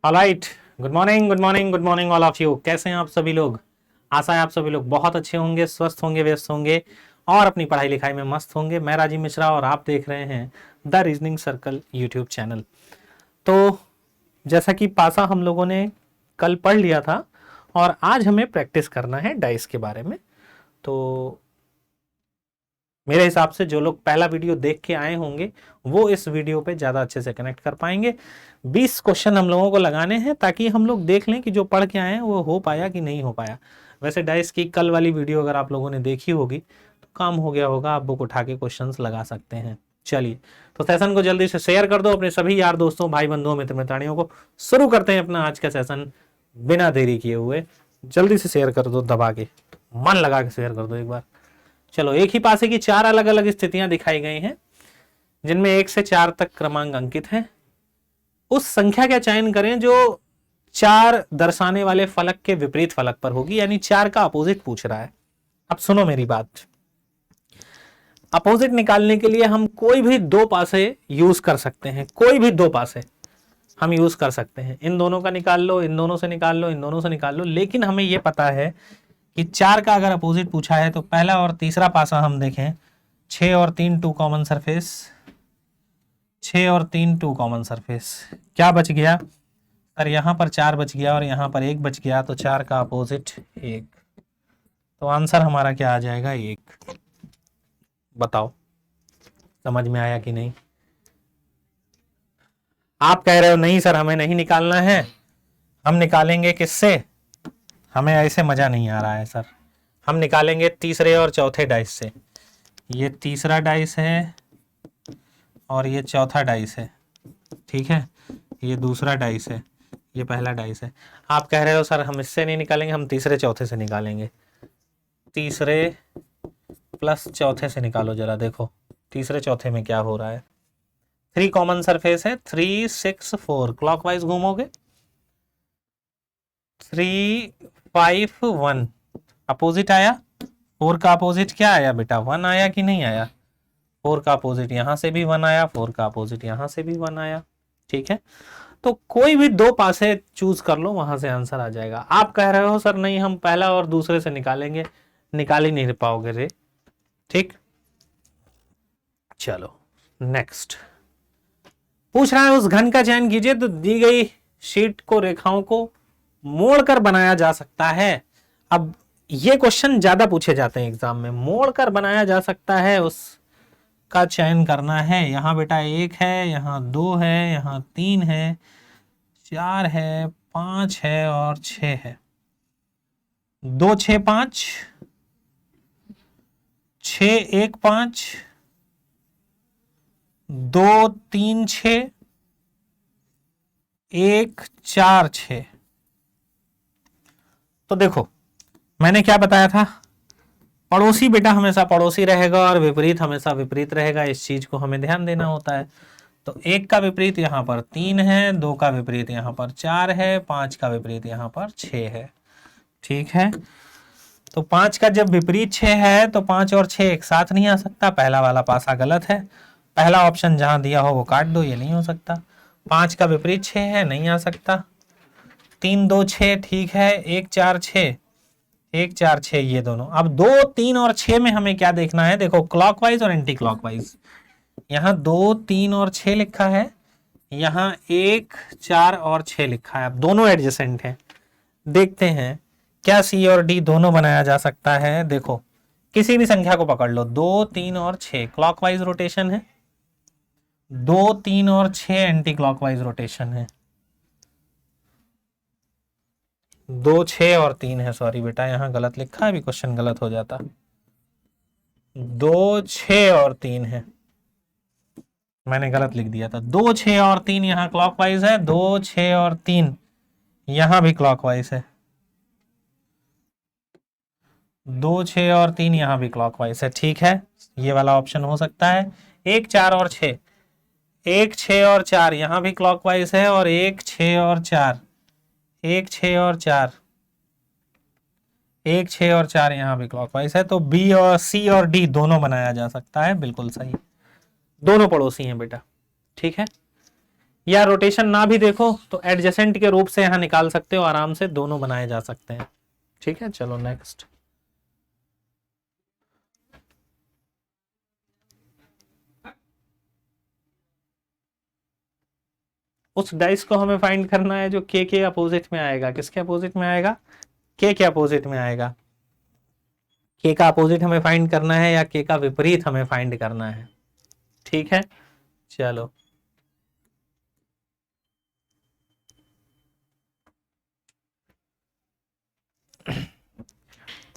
Alright. Good morning, good morning, good morning all of you. कैसे हैं आप सभी लोग? आशा है आप सभी लोग बहुत अच्छे होंगे, स्वस्थ होंगे, व्यस्त होंगे और अपनी पढ़ाई लिखाई में मस्त होंगे। मैं राजीव मिश्रा और आप देख रहे हैं the reasoning circle YouTube channel. तो जैसा कि पासा हम लोगों ने कल पढ़ लिया था और आज हमें प्रैक्टिस करना है डाइस के बारे में। तो मेरे हिसाब से जो लोग पहला वीडियो देख के आए होंगे वो इस वीडियो पे ज़्यादा अच्छे से कनेक्ट कर पाएंगे। 20 क्वेश्चन हम लोगों को लगाने हैं ताकि हम लोग देख लें कि जो पढ़ के आए हैं वो हो पाया कि नहीं हो पाया। वैसे डाइस की कल वाली वीडियो अगर आप लोगों ने देखी होगी तो काम हो गया होगा, आप बुक उठा के क्वेश्चंस लगा सकते हैं। चलिए, तो सेशन को जल्दी से शेयर कर दो अपने सभी यार दोस्तों, भाई बंधुओं, मित्र मित्राणियों को। शुरू करते हैं अपना आज का सेशन बिना देरी किए हुए। जल्दी से शेयर कर दो, दबा के मन लगा के शेयर कर दो एक बार। चलो, एक ही पासे की 4 अलग अलग स्थितियां दिखाई गई हैं जिनमें 1 से 4 तक क्रमांक अंकित हैं। उस संख्या का चयन करें जो 4 दर्शाने वाले फलक के विपरीत फलक पर होगी, यानी 4 का अपोजिट पूछ रहा है। अब सुनो मेरी बात। अपोजिट निकालने के लिए हम कोई भी दो पासे यूज कर सकते हैं, कोई भी दो पासे हम यूज कर सकते हैं। इन दोनों का निकाल लो, इन दोनों से निकाल लो, इन दोनों से निकाल लो, लेकिन हमें यह पता है कि 4 का अगर अपोजिट पूछा है तो पहला और तीसरा पासा हम देखें, 6 और 3 टू कॉमन सरफेस, 6 और 3 टू कॉमन सरफेस, क्या बच गया? और यहां पर 4 बच गया और यहां पर 1 बच गया, तो 4 का अपोजिट 1। तो आंसर हमारा क्या आ जाएगा? 1। बताओ समझ में आया कि नहीं? आप कह रहे हो नहीं सर हमें नहीं निकालना है, हम निकालेंगे किससे? हमें ऐसे मजा नहीं आ रहा है सर, हम निकालेंगे तीसरे और चौथे डाइस से। ये तीसरा डाइस है और ये चौथा डाइस है, ठीक है। ये दूसरा डाइस है, ये पहला डाइस है। आप कह रहे हो सर हम इससे नहीं निकालेंगे, हम तीसरे चौथे से निकालेंगे। तीसरे प्लस चौथे से निकालो जरा, देखो तीसरे चौथे में क्या हो रहा है। 3 कॉमन सरफेस है, 3 6 4, क्लॉकवाइज घूमोगे। 3 5 1, अपोजिट आया। 4 का अपोजिट क्या आया बेटा? 1 आया कि नहीं आया? 4 का अपोजिट यहां से भी 1 आया, 4 का अपोजिट यहां से भी 1 आया, ठीक है। तो कोई भी दो पासे चूज कर लो, वहां से आंसर आ जाएगा। आप कह रहे हो सर नहीं हम पहला और दूसरे से निकालेंगे, निकाल ही नहीं पाओगे रे, ठीक। चलो नेक्स्ट पूछ रहा है, उस घन का चयन कीजिए तो दी गई शीट को रेखाओं को मोड़कर बनाया जा सकता है। अब ये क्वेश्चन ज्यादा पूछे जाते हैं एग्जाम में, मोड़कर बनाया जा सकता है उसका चयन करना है। यहां बेटा 1 है, यहां 2 है, यहां 3 है, 4 है, 5 है और 6 है। 2 6 5, 6 1 5, 2 3 6, 1 4 6। तो देखो मैंने क्या बताया था, पड़ोसी बेटा हमेशा पड़ोसी रहेगा और विपरीत हमेशा विपरीत रहेगा। इस चीज को हमें ध्यान देना होता है। तो 1 का विपरीत यहां पर 3 है, 2 का विपरीत यहां पर 4 है, 5 का विपरीत यहां पर 6 है, ठीक है। तो 5 का जब विपरीत 6 है तो 5 और 6 एक साथ नहीं आ सकता, पहला वाला पासा गलत है। पहला ऑप्शन जहां दिया हो वो काट दो, ये नहीं हो सकता। 5 का विपरीत 6 है, नहीं आ सकता। 3 2 6 ठीक है, 1 4 6, 1 4 6 ये दोनों। अब 2 3 और 6 में हमें क्या देखना है? देखो क्लॉकवाइज और एंटी क्लॉकवाइज। यहाँ 2 3 और 6 लिखा है, यहाँ 1 4 और 6 लिखा है। अब दोनों एडजेसेंट हैं, देखते हैं क्या सी और डी दोनों बनाया जा सकता है। देखो किसी भी संख्या को पकड़ लो, 2 3 और 6 क्लॉकवाइज रोटेशन है, 2 3 और 6 एंटी क्लॉकवाइज रोटेशन है। 2 6 और 3 है, सॉरी बेटा यहाँ गलत लिखा है, अभी क्वेश्चन गलत हो जाता। 2 6 और 3 है, मैंने गलत लिख दिया था। 2 6 और 3 यहाँ क्लॉकवाइज है, 2 6 और 3 यहां भी क्लॉकवाइज है, 2 6 और 3 यहां भी क्लॉकवाइज है, ठीक है। ये वाला ऑप्शन हो सकता है। 1 4 और 6, 1 6 और 4 यहां भी क्लॉकवाइज है, और 1 6 और 4, 1 6 और 4, 1 6 और 4 यहां भी क्लॉकवाइज है। तो बी और सी और डी दोनों बनाया जा सकता है, बिल्कुल सही। दोनों पड़ोसी हैं बेटा, ठीक है। या रोटेशन ना भी देखो तो एडजेसेंट के रूप से यहां निकाल सकते हो, आराम से दोनों बनाए जा सकते हैं। ठीक है, चलो नेक्स्ट। उस डाइस को हमें फाइंड करना है जो के अपोजिट में आएगा। किसके अपोजिट में आएगा? के अपोजिट में आएगा। के का अपोजिट हमें फाइंड करना है या के का विपरीत हमें फाइंड करना है। ठीक है, चलो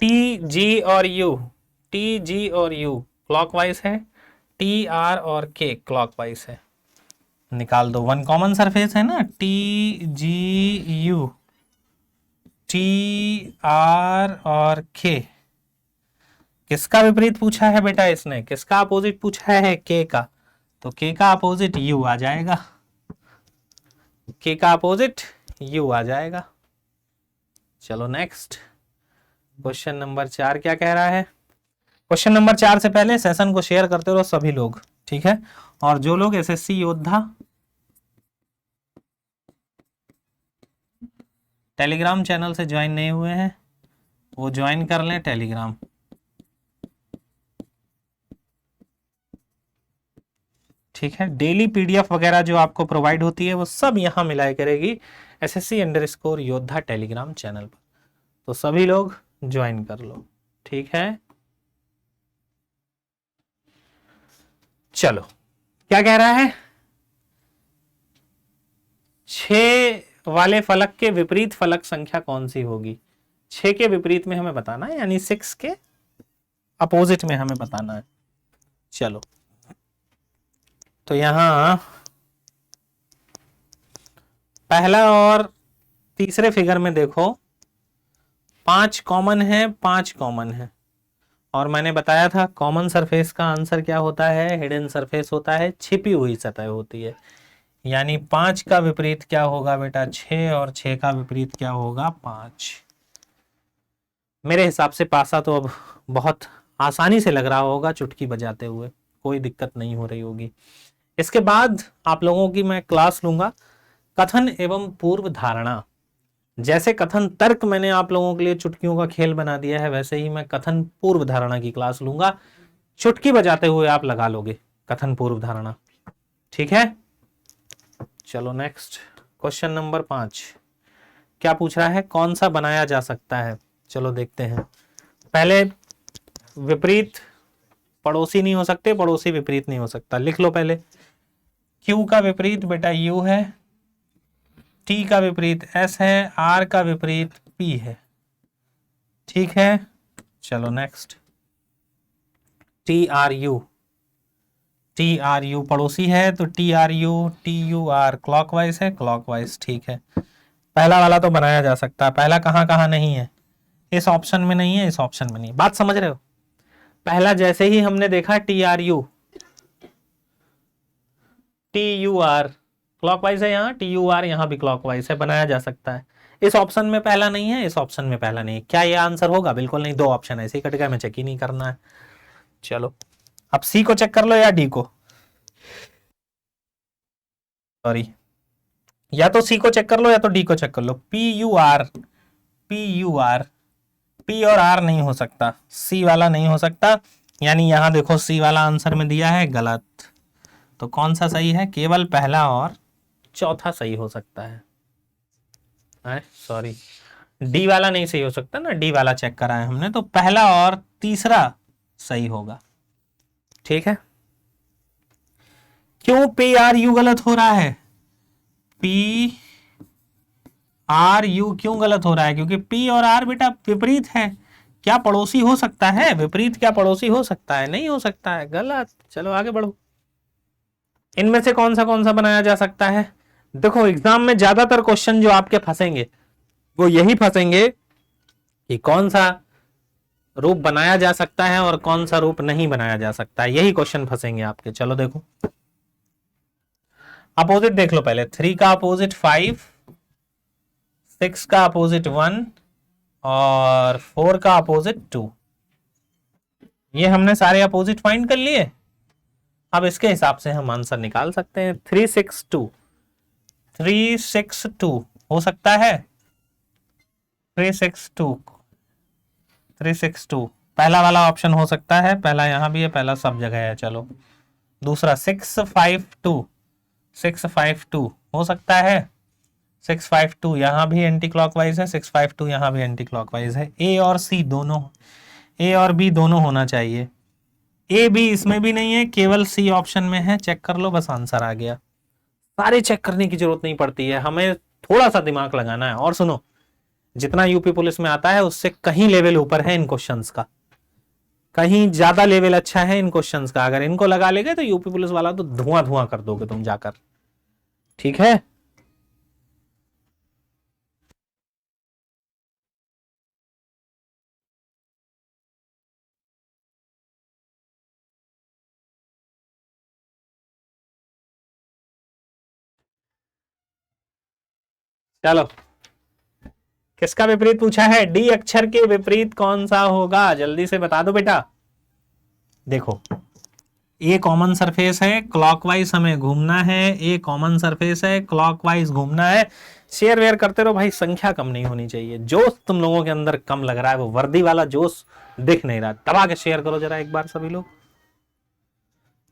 टी जी और यू, टी जी और यू क्लॉकवाइज है, टी आर और के क्लॉकवाइज है। निकाल दो, वन कॉमन सरफेस है ना, T G you, T R और के। किसका विपरीत पूछा है बेटा इसने? किसका अपोजिट पूछा है? के का। तो के का अपोजिट यू आ जाएगा, के का अपोजिट यू आ जाएगा। चलो नेक्स्ट, क्वेश्चन नंबर 4 क्या कह रहा है? क्वेश्चन नंबर 4 से पहले सेशन को शेयर करते रहो सभी लोग, ठीक है। और जो लोग एसएससी योद्धा टेलीग्राम चैनल से ज्वाइन नहीं हुए हैं वो ज्वाइन कर लें टेलीग्राम। ठीक है, डेली पीडीएफ वगैरह जो आपको प्रोवाइड होती है वो सब यहां मिलाया करेगी SSC_योद्धा टेलीग्राम चैनल पर। तो सभी लोग ज्वाइन कर लो, ठीक है। चलो क्या कह रहा है? 6 वाले फलक के विपरीत फलक संख्या कौन सी होगी? 6 के विपरीत में हमें बताना है, यानी 6 के अपोजिट में हमें बताना है। चलो तो यहां पहला और तीसरे फिगर में देखो 5 कॉमन है, 5 कॉमन है। और मैंने बताया था कॉमन सरफेस का आंसर क्या होता है? हिडन सरफेस होता है, छिपी हुई सतह होती है। यानी 5 का विपरीत क्या होगा बेटा? 6, और 6 का विपरीत क्या होगा? 5। मेरे हिसाब से पासा तो अब बहुत आसानी से लग रहा होगा चुटकी बजाते हुए, कोई दिक्कत नहीं हो रही होगी। इसके बाद आप लोगों की मैं क्लास लूंगा कथन एवं पूर्व धारणा। जैसे कथन तर्क मैंने आप लोगों के लिए चुटकियों का खेल बना दिया है, वैसे ही मैं कथन पूर्व धारणा की क्लास लूंगा। चुटकी बजाते हुए आप लगा लोगे कथन पूर्व धारणा, ठीक है। चलो नेक्स्ट, क्वेश्चन नंबर 5 क्या पूछ रहा है? कौन सा बनाया जा सकता है? चलो देखते हैं। पहले विपरीत पड़ोसी नहीं हो सकते, पड़ोसी विपरीत नहीं हो सकता। लिख लो पहले, Q का विपरीत बेटा U है, T का विपरीत S है, R का विपरीत P है, ठीक है। चलो नेक्स्ट, TRU, TRU पड़ोसी है तो TRU TUR क्लॉकवाइज है, क्लॉकवाइज, ठीक है। पहला वाला तो बनाया जा सकता है। पहला कहाँ कहाँ नहीं है? इस ऑप्शन में नहीं है, इस ऑप्शन में नहीं। बात समझ रहे हो? पहला जैसे ही हमने देखा TRU TUR क्लॉकवाइज है, यहाँ TUR यहाँ भी क्लॉकवाइज है, बनाया जा सकता है। इस ऑप्शन में पहला नहीं है, इस ऑप्शन में पहला नहीं है। क्या ये आंसर होगा? बिल्कुल नहीं, 2 ऑप्शन ऐसे ही कट गए, हमें चेक ही नहीं करना है। चलो अब सी को चेक कर लो या डी को, सॉरी, या तो सी को चेक कर लो या तो डी को चेक कर लो। PUR P और R नहीं हो सकता, सी वाला नहीं हो सकता। यानी यहां देखो सी वाला आंसर में दिया है गलत। तो कौन सा सही है? केवल पहला और चौथा सही हो सकता है। सॉरी, डी वाला नहीं सही हो सकता ना, डी वाला चेक करा है हमने, तो पहला और तीसरा सही होगा, ठीक है। क्यों PRU गलत हो रहा है? PRU क्यों गलत हो रहा है? क्योंकि P और R बेटा विपरीत है। क्या पड़ोसी हो सकता है? विपरीत क्या पड़ोसी हो सकता है? नहीं हो सकता है, गलत। चलो आगे बढ़ो। इनमें से कौन सा बनाया जा सकता है? देखो एग्जाम में ज्यादातर क्वेश्चन जो आपके फंसेंगे वो यही फंसेंगे कि कौन सा रूप बनाया जा सकता है और कौन सा रूप नहीं बनाया जा सकता है, यही क्वेश्चन फंसेंगे आपके। चलो देखो अपोजिट देख लो पहले। 3 का अपोजिट 5, 6 का अपोजिट 1 और 4 का अपोजिट 2। ये हमने सारे अपोजिट फाइंड कर लिए। अब इसके हिसाब से हम आंसर निकाल सकते हैं। 3, 6, 2 362 हो सकता है, 362, 362 पहला वाला ऑप्शन हो सकता है, पहला यहां भी है, पहला सब जगह है। चलो दूसरा 652, 652 हो सकता है, 652 यहां भी एंटी क्लॉकवाइज है, 652 यहां भी एंटी क्लॉकवाइज है। ए और सी दोनों, ए और बी दोनों होना चाहिए। ए बी इसमें भी नहीं है, केवल सी ऑप्शन में है। चेक कर लो, बस आंसर आ गया। सारे चेक करने की जरूरत नहीं पड़ती है, हमें थोड़ा सा दिमाग लगाना है। और सुनो, जितना यूपी पुलिस में आता है उससे कहीं लेवल ऊपर है इन क्वेश्चंस का, कहीं ज्यादा लेवल अच्छा है इन क्वेश्चंस का। अगर इनको लगा लेगे तो यूपी पुलिस वाला तो धुआं धुआं कर दोगे तुम जाकर। ठीक है, चलो किसका विपरीत पूछा है? डी अक्षर के विपरीत कौन सा होगा, जल्दी से बता दो बेटा। देखो, ए कॉमन सरफेस है, क्लॉकवाइज हमें घूमना है। ए कॉमन सरफेस है, क्लॉकवाइज घूमना है। शेयर वेयर करते रहो भाई, संख्या कम नहीं होनी चाहिए। जोश तुम लोगों के अंदर कम लग रहा है, वो वर्दी वाला जोश दिख नहीं रहा। दबा के शेयर करो जरा एक बार सभी लोग।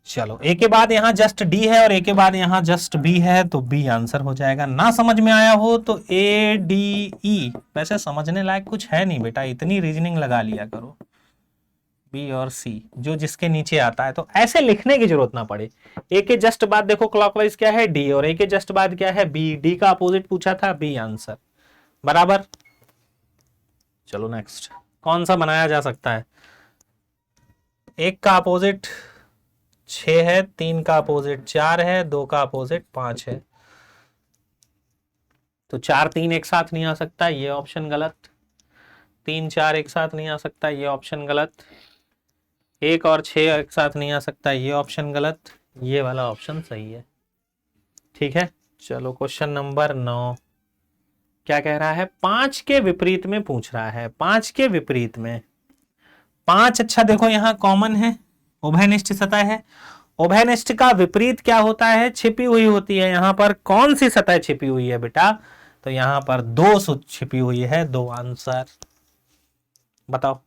चलो, ए के बाद यहां जस्ट डी है और ए के बाद यहां जस्ट बी है, तो बी आंसर हो जाएगा। ना समझ में आया हो तो ए डी ई, वैसे समझने लायक कुछ है नहीं बेटा, इतनी रीजनिंग लगा लिया करो। बी और सी जो जिसके नीचे आता है, तो ऐसे लिखने की जरूरत ना पड़े। ए के जस्ट बाद देखो क्लॉकवाइज क्या है, डी, और ए के जस्ट बाद क्या है, बी। डी का अपोजिट पूछा था, बी आंसर बराबर। चलो नेक्स्ट, कौन सा बनाया जा सकता है? एक का अपोजिट 6 है, 3 का अपोजिट 4 है, 2 का अपोजिट 5 है, तो 4 3 एक साथ नहीं आ सकता, ये ऑप्शन गलत। 3 4 एक साथ नहीं आ सकता, ये ऑप्शन गलत। 1 और 6 एक साथ नहीं आ सकता, ये ऑप्शन गलत। ये वाला ऑप्शन सही है। ठीक है, चलो क्वेश्चन नंबर 9 क्या कह रहा है? 5 के विपरीत में पूछ रहा है। 5 के विपरीत में 5, अच्छा देखो यहां कॉमन है, उभयनिष्ठ सतह है। उभयनिष्ठ का विपरीत क्या होता है? छिपी हुई होती है। यहां पर कौन सी सतह छिपी हुई है बेटा? तो यहां पर 2 छिपी हुई है, 2 आंसर बताओ।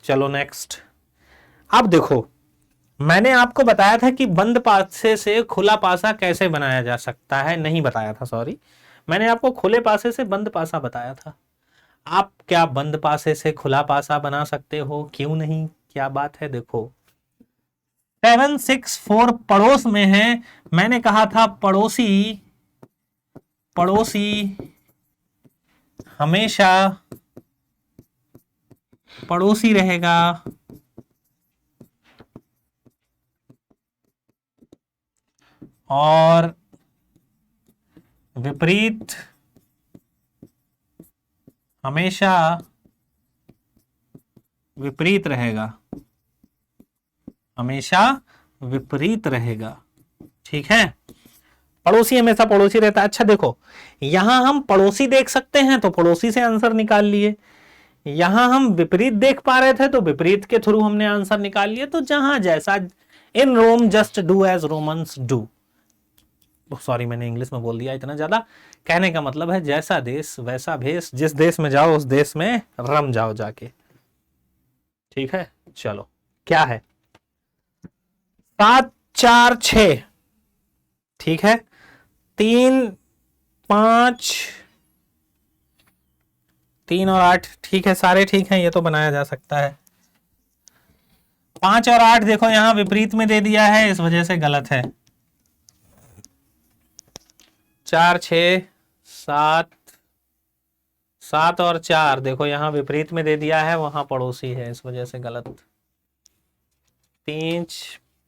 चलो नेक्स्ट, अब देखो, मैंने आपको बताया था कि बंद पासे से खुला पासा कैसे बनाया जा सकता है, नहीं बताया था, सॉरी, मैंने आपको खुले पासे से बंद पासा बताया था। आप क्या बंद पासे से खुला पासा बना सकते हो? क्यों नहीं, क्या बात है? देखो 764 पड़ोस में है, मैंने कहा था पड़ोसी, पड़ोसी हमेशा पड़ोसी रहेगा, और विपरीत हमेशा विपरीत रहेगा, हमेशा विपरीत रहेगा। ठीक है, पड़ोसी हमेशा पड़ोसी रहता है। अच्छा देखो, यहां हम पड़ोसी देख सकते हैं तो पड़ोसी से आंसर निकाल लिए, यहां हम विपरीत देख पा रहे थे तो विपरीत के थ्रू हमने आंसर निकाल लिए। तो जहां जैसा, in Rome just do as Romans do, sorry मैंने इंग्लिश में बोल दिया इतना ज्यादा। कहने का मतलब है जैसा देश वैसा भेष, जिस देश में जाओ उस देश में रम जाओ जाके। ठीक है, चलो क्या है? 7 4 6, ठीक है, 3 5, 3 और 8, ठीक है, सारे ठीक हैं, ये तो बनाया जा सकता है। 5 और 8 देखो यहां विपरीत में दे दिया है, इस वजह से गलत है। 4 6 7, 7 और 4 देखो यहां विपरीत में दे दिया है, वहां पड़ोसी है, इस वजह से गलत। 3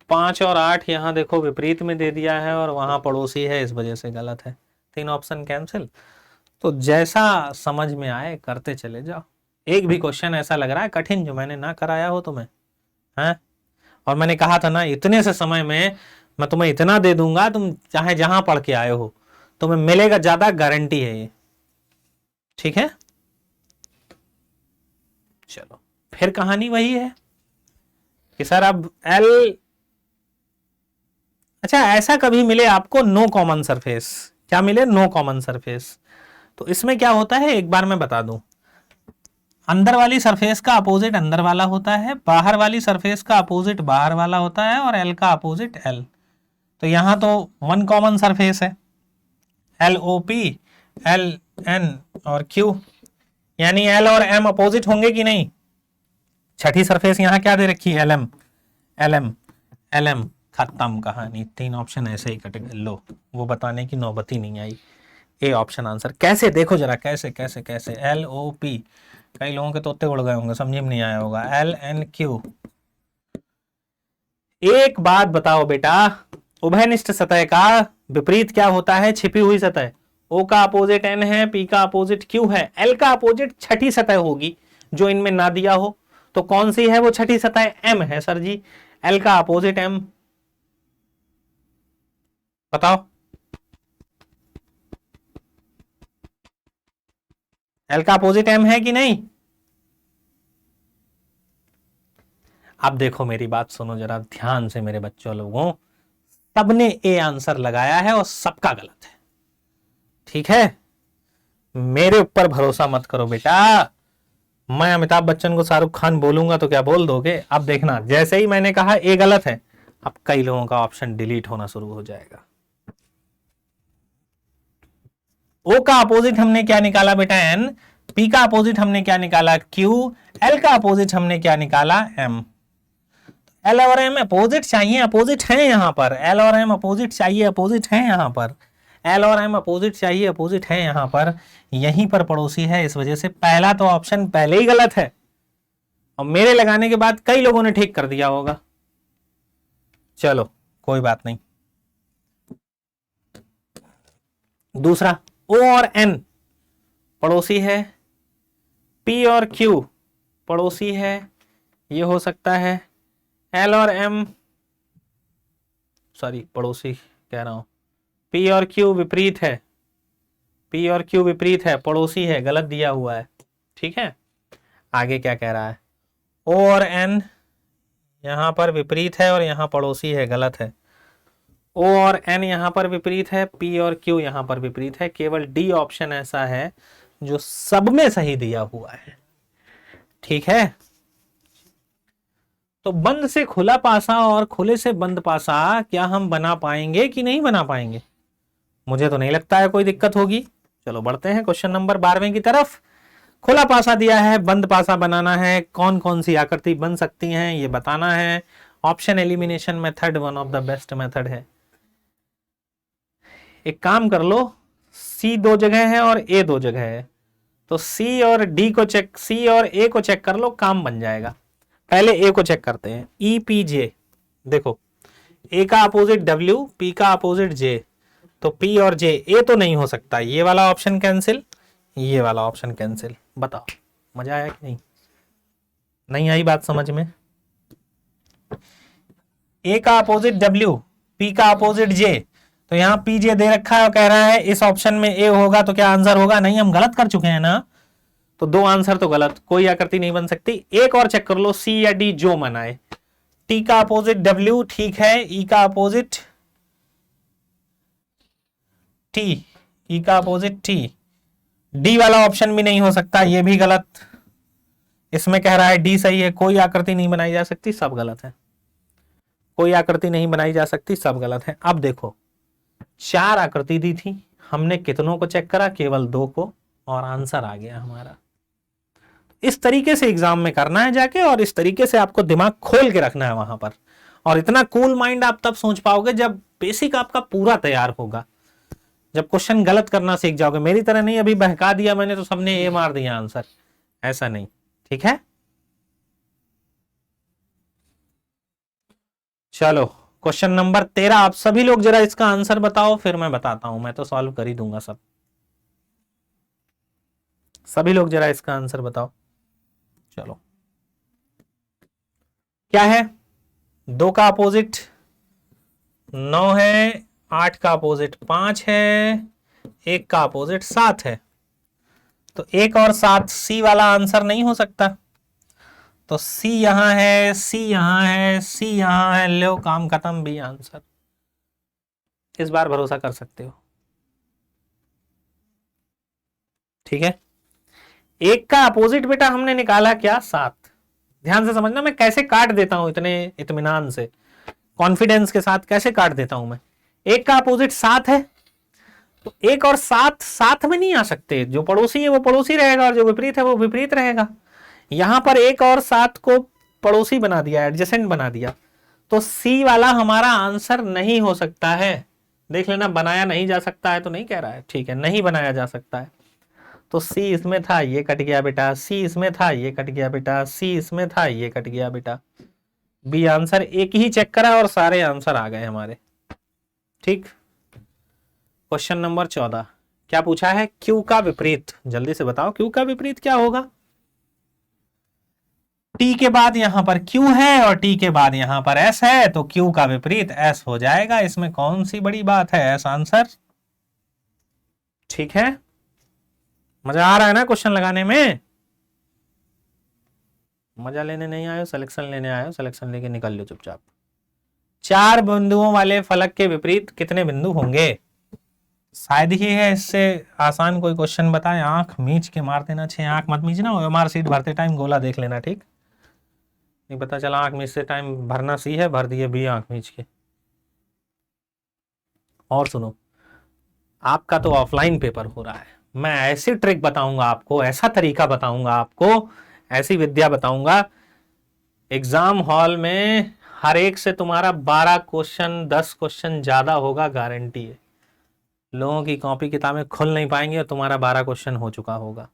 5 और 8 यहां देखो विपरीत में दे दिया है और वहां पड़ोसी है, इस वजह से गलत है। 3 ऑप्शन कैंसिल। तो जैसा समझ में आए करते चले जाओ। एक भी क्वेश्चन ऐसा लग रहा है कठिन जो मैंने ना कराया हो तुम्हें? हैं? और मैंने कहा था ना, इतने से समय में मैं तुम्हें इतना दे दूंगा, तुम चाहे जहां पढ़ के आए हो तुम्हें मिलेगा ज्यादा, गारंटी है ये। ठीक है, चलो फिर कहानी वही है कि सर अब एल अच्छा, ऐसा कभी मिले आपको नो कॉमन सरफेस, क्या मिले? No common surface. तो इसमें क्या होता है एक बार मैं बता दूं, अंदर वाली सरफेस का अपोजिट अंदर वाला होता है, बाहर वाली सरफेस का अपोजिट बाहर वाला होता है, और एल का अपोजिट एल। तो यहां तो वन कॉमन सरफेस है, L O P, L N और क्यू, यानी एल और एम अपोजिट होंगे कि नहीं? छठी सरफेस यहां क्या दे रखी है? L M, L M, L M. खत्म कहानी, तीन ऑप्शन ऐसे ही कट गए। लो, वो बताने की नौबत ही नहीं आई। A option answer. कैसे? देखो जरा, कैसे कैसे कैसे। एल ओ पी, कई लोगों के तोते उड़ गए होंगे, समझ में नहीं आया होगा। L N Q. एक बात बताओ बेटा, उभयनिष्ठ सतह का विपरीत क्या होता है? छिपी हुई सतह। ओ का अपोजिट एन है, पी का अपोजिट क्यू है, एल का अपोजिट छठी सतह होगी जो इनमें ना दिया हो। तो कौन सी है वो छठी सतह? एम है सर जी। एल का अपोजिट एम, बताओ। एल का अपोजिट एम है कि नहीं? अब देखो, मेरी बात सुनो जरा ध्यान से मेरे बच्चों लोगों, सबने ए आंसर लगाया है और सबका गलत है, ठीक है? मेरे ऊपर भरोसा मत करो बेटा। मैं अमिताभ बच्चन को शाहरुख खान बोलूंगा तो क्या बोल दोगे? अब देखना, जैसे ही मैंने कहा ए गलत है, अब कई लोगों का ऑप्शन डिलीट होना शुरू हो जाएगा। ओ का अपोजिट हमने क्या निकाला बेटा? एन। पी का अपोजिट हमने क्या निकाला? क्यू। एल का अपोजिट हमने क्या निकाला? एम। एल और एम अपोजिट चाहिए, अपोजिट है यहां पर। एल और एम अपोजिट चाहिए, अपोजिट है यहां पर। एल और एम अपोजिट चाहिए, अपोजिट है यहां पर। यहीं पर पड़ोसी है, इस वजह से पहला तो ऑप्शन पहले ही गलत है, और मेरे लगाने के बाद कई लोगों ने ठीक कर दिया होगा। चलो कोई बात नहीं। दूसरा, ओ और एन पड़ोसी है, पी और क्यू पड़ोसी है, ये हो सकता है। एल और एम, सॉरी पड़ोसी कह रहा हूं, पी और क्यू विपरीत है, पी और क्यू विपरीत है, पड़ोसी है, गलत दिया हुआ है, ठीक है? आगे क्या कह रहा है? ओ और एन यहां पर विपरीत है और यहां पड़ोसी है, गलत है। ओ और एन यहां पर विपरीत है, पी और क्यू यहां पर विपरीत है। केवल डी ऑप्शन ऐसा है जो सब में सही दिया हुआ है, ठीक है? तो बंद से खुला पासा और खुले से बंद पासा क्या हम बना पाएंगे कि नहीं बना पाएंगे? मुझे तो नहीं लगता है कोई दिक्कत होगी। चलो बढ़ते हैं क्वेश्चन नंबर 12वें की तरफ। खुला पासा दिया है, बंद पासा बनाना है, कौन कौन सी आकृति बन सकती हैं ये बताना है। Option elimination method one of the best method है। एक काम कर लो, सी दो जगह है और ए दो जगह है, तो सी और डी को चेक, सी और ए को चेक कर लो, काम बन जाएगा। पहले ए को चेक करते हैं। ई पी जे, देखो ए का अपोजिट डब्ल्यू, पी का अपोजिट जे, तो पी और जे, ए तो नहीं हो सकता, ये वाला ऑप्शन कैंसिल, ये वाला ऑप्शन कैंसिल। बताओ मजा आया कि नहीं? नहीं आई बात समझ में? ए का अपोजिट डब्ल्यू, पी का अपोजिट जे, तो यहां पी जे दे रखा है और कह रहा है इस ऑप्शन में ए होगा, तो क्या आंसर होगा? नहीं, हम गलत कर चुके हैं ना, तो दो आंसर तो गलत, कोई आकृति नहीं बन सकती। एक और चेक कर लो, सी या डी जो मनाए। टी का अपोजिट डब्ल्यू, ठीक है, ई का अपोजिट टी, ई का अपोजिट टी, डी वाला ऑप्शन भी नहीं हो सकता, ये भी गलत। इसमें कह रहा है डी सही है, कोई आकृति नहीं बनाई जा सकती, सब गलत है। कोई आकृति नहीं बनाई जा सकती, सब गलत है। अब देखो, चार आकृति दी थी, हमने कितनों को चेक करा? केवल दो को, और आंसर आ गया हमारा। इस तरीके से एग्जाम में करना है जाके, और इस तरीके से आपको दिमाग खोल के रखना है वहां पर। और इतना कूल माइंड आप तब सोच पाओगे जब बेसिक आपका पूरा तैयार होगा, जब क्वेश्चन गलत करना सीख जाओगे। मेरी तरह नहीं अभी बहका दिया मैंने तो सबने ए मार दिया आंसर, ऐसा नहीं, ठीक है? चलो क्वेश्चन नंबर 13, आप सभी लोग जरा इसका आंसर बताओ, फिर मैं बताता हूं, मैं तो सॉल्व कर ही दूंगा सब। सभी लोग जरा इसका आंसर बताओ। चलो क्या है? 2 का अपोजिट 9 है, 8 का अपोजिट 5 है, 1 का अपोजिट 7 है, तो 1 और 7 सी वाला आंसर नहीं हो सकता, तो सी यहां है, सी यहां है, सी यहां है, लो काम खत्म, भी आंसर। इस बार भरोसा कर सकते हो। ठीक है, एक का अपोजिट बेटा हमने निकाला क्या, 7। ध्यान से समझना, मैं कैसे काट देता हूं इतने इत्मीनान से, कॉन्फिडेंस के साथ कैसे काट देता हूं मैं। एक का अपोजिट 7 है, तो एक और 7 साथ में नहीं आ सकते। जो पड़ोसी है वो पड़ोसी रहेगा और जो विपरीत है वो विपरीत रहेगा। यहां पर एक और 7 को पड़ोसी बना दिया, एडजेसेंट बना दिया, तो सी वाला हमारा आंसर नहीं हो सकता है। देख लेना, बनाया नहीं जा सकता है तो नहीं कह रहा है, ठीक है, नहीं बनाया जा सकता है। तो सी इसमें था, ये कट गया बेटा, सी इसमें था, ये कट गया बेटा, सी इसमें था, ये कट गया बेटा। बी आंसर एक ही चेक करा और सारे आंसर आ गए हमारे। ठीक, क्वेश्चन नंबर 14 क्या पूछा है, क्यू का विपरीत। जल्दी से बताओ क्यू का विपरीत क्या होगा। टी के बाद यहां पर क्यू है और टी के बाद यहां पर एस है, तो क्यू का विपरीत एस हो जाएगा। इसमें कौन सी बड़ी बात है, एस आंसर। ठीक है, मजा आ रहा है ना क्वेश्चन लगाने में। मजा लेने नहीं आए हो, सिलेक्शन लेने आए हो, सिलेक्शन लेके निकल लो चुपचाप। 4 बिंदुओं वाले फलक के विपरीत कितने बिंदु होंगे। शायद ही है इससे आसान कोई क्वेश्चन बताए। आंख मीच के मार देना, 6 आंख मत मीचना, ओएमआर सीट भरते टाइम गोला देख लेना, ठीक नहीं पता चला आंख मीचते टाइम भरना सी है, भर दिए बी आंख मीच के। और सुनो, आपका तो ऑफलाइन पेपर हो रहा है, मैं ऐसी ट्रिक बताऊंगा आपको, ऐसा तरीका बताऊंगा आपको, ऐसी विद्या बताऊंगा, एग्जाम हॉल में हर एक से तुम्हारा 12 क्वेश्चन 10 क्वेश्चन ज्यादा होगा, गारंटी है। लोगों की कॉपी किताबें खुल नहीं पाएंगे और तुम्हारा 12 क्वेश्चन हो चुका होगा।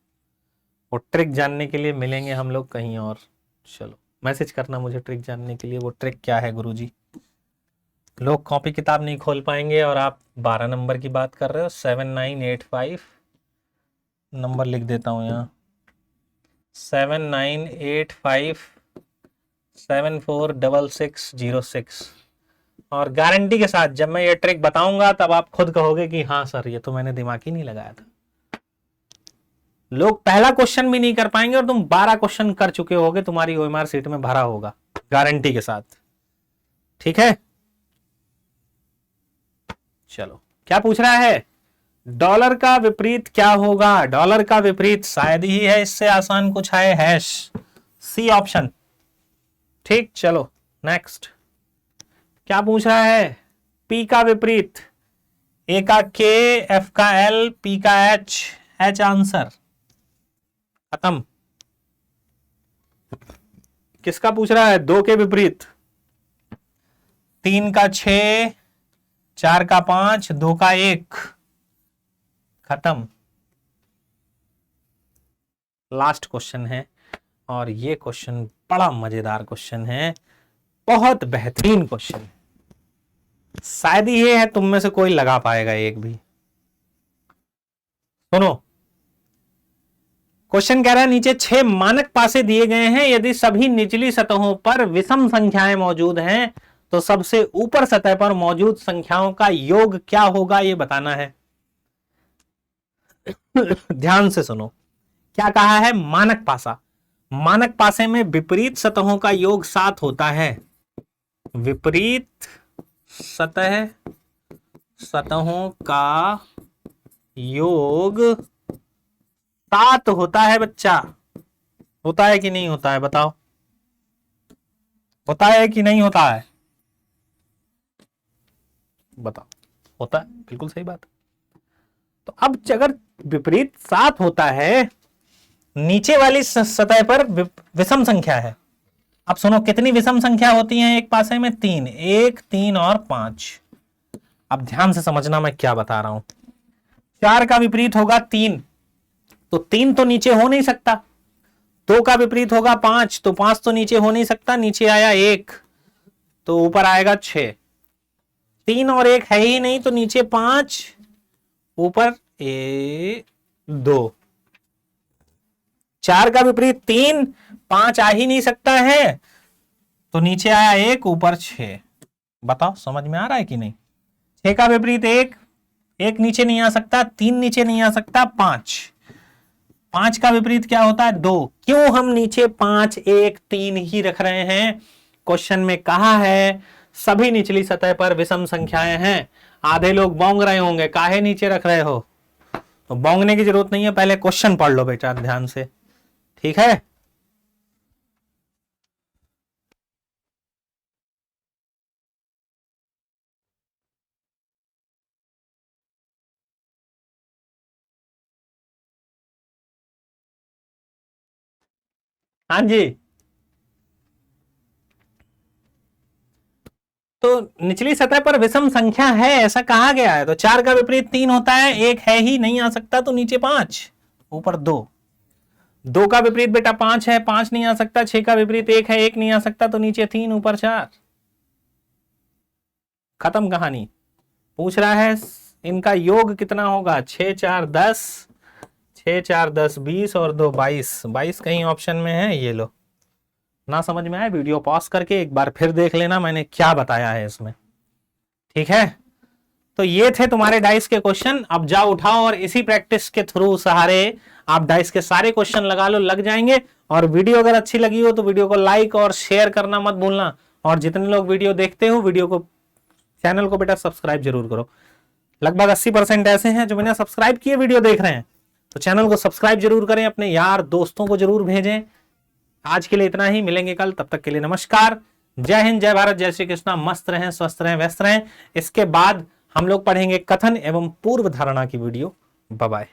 वो ट्रिक जानने के लिए मिलेंगे हम लोग कहीं और। चलो मैसेज करना मुझे ट्रिक जानने के लिए, वो ट्रिक क्या है गुरुजी। लोग कॉपी किताब नहीं खोल पाएंगे और आप 12 नंबर की बात कर रहे हो। 7985 नंबर लिख देता हूं यहाँ, 7985 746606। और गारंटी के साथ जब मैं ये ट्रिक बताऊंगा तब आप खुद कहोगे कि हाँ सर ये तो मैंने दिमाग ही नहीं लगाया था। लोग पहला क्वेश्चन भी नहीं कर पाएंगे और तुम 12 क्वेश्चन कर चुके होगे, तुम्हारी ओएमआर सीट में भरा होगा गारंटी के साथ। ठीक है, चलो क्या पूछ रहा है, डॉलर का विपरीत क्या होगा। डॉलर का विपरीत शायद ही है इससे आसान कुछ है, हैश, सी ऑप्शन। ठीक, चलो नेक्स्ट क्या पूछ रहा है, पी का विपरीत। ए का के, एफ का एल, पी का एच, एच आंसर खत्म। किसका पूछ रहा है, 2 के विपरीत। 3 का 6, 4 का 5, 2 का 1, खत्म। लास्ट क्वेश्चन है और ये क्वेश्चन बड़ा मजेदार क्वेश्चन है, बहुत बेहतरीन क्वेश्चन है। शायद ये है तुम में से कोई लगा पाएगा एक भी। सुनो, क्वेश्चन कह रहा है नीचे 6 मानक पासे दिए गए हैं, यदि सभी निचली सतहों पर विषम संख्याएं मौजूद हैं तो सबसे ऊपर सतह पर मौजूद संख्याओं का योग क्या होगा, ये बताना है। ध्यान से सुनो, क्या कहा है, मानक पासा। मानक पासे में विपरीत सतहों का योग 7 होता है। विपरीत सतहों का योग 7 होता है बच्चा। होता है कि नहीं होता है, बताओ। होता है कि नहीं होता है, बताओ। होता है, बिल्कुल सही बात। तो अब अगर विपरीत 7 होता है, नीचे वाली सतह पर विषम संख्या है। अब सुनो कितनी विषम संख्या होती है एक पासे में, 3, 1, 3 और 5। अब ध्यान से समझना मैं क्या बता रहा हूं। 4 का विपरीत होगा 3, तो 3 तो नीचे हो नहीं सकता। 2 का विपरीत होगा 5, तो 5 तो नीचे हो नहीं सकता, नीचे आया 1 तो ऊपर आएगा 6। 3 और 1 है ही नहीं, तो नीचे 5 ऊपर 2। 4 का विपरीत 3, 5 आ ही नहीं सकता है, तो नीचे आया 1 ऊपर 6। बताओ समझ में आ रहा है कि नहीं। 6 का विपरीत 1, 1 नीचे नहीं आ सकता, 3 नीचे नहीं आ सकता, 5 का विपरीत क्या होता है, 2। क्यों हम नीचे 5, 1, 3 ही रख रहे हैं, क्वेश्चन में कहा है सभी निचली सतह पर विषम संख्याएं हैं। आधे लोग बौंग रहे होंगे, काहे नीचे रख रहे हो? तो बौंगने की जरूरत नहीं है, पहले क्वेश्चन पढ़ लो बेटा ध्यान से, ठीक है। हाँ जी, तो निचली सतह पर विषम संख्या है ऐसा कहा गया है, तो 4 का विपरीत 3 होता है, एक है ही नहीं आ सकता, तो नीचे 5 ऊपर 2। 2 का विपरीत बेटा 5 है, 5 नहीं आ सकता। 6 का विपरीत 1 है, 1 नहीं आ सकता, तो नीचे 3 ऊपर 4। खत्म कहानी। पूछ रहा है इनका योग कितना होगा? 6 4 10, 6 4 10 20 और 2 22। 22 कहीं ऑप्शन में है, ये लो। ना समझ में आए वीडियो पॉज करके एक बार फिर देख लेना मैंने क्या बताया है इसमें, ठीक है। तो ये थे तुम्हारे डाइस के क्वेश्चन। अब जाओ उठाओ और इसी प्रैक्टिस के थ्रू सहारे आप डाइस के सारे क्वेश्चन लगा लो, लग जाएंगे। और वीडियो अगर अच्छी लगी हो तो वीडियो को लाइक और शेयर करना मत भूलना। और जितने लोग वीडियो देखते हो, वीडियो को, चैनल को बेटा सब्सक्राइब जरूर करो। लगभग 80% ऐसे हैं जो बिना सब्सक्राइब किए वीडियो देख रहे हैं, तो चैनल को सब्सक्राइब जरूर करें, अपने यार दोस्तों को जरूर भेजें। आज के लिए इतना ही, मिलेंगे कल, तब तक के लिए नमस्कार। जय हिंद, जय भारत, जय श्री कृष्णा। मस्त रहें, स्वस्थ रहें, व्यस्त रहें। इसके बाद हम लोग पढ़ेंगे कथन एवं पूर्व धारणा की वीडियो। Bye bye.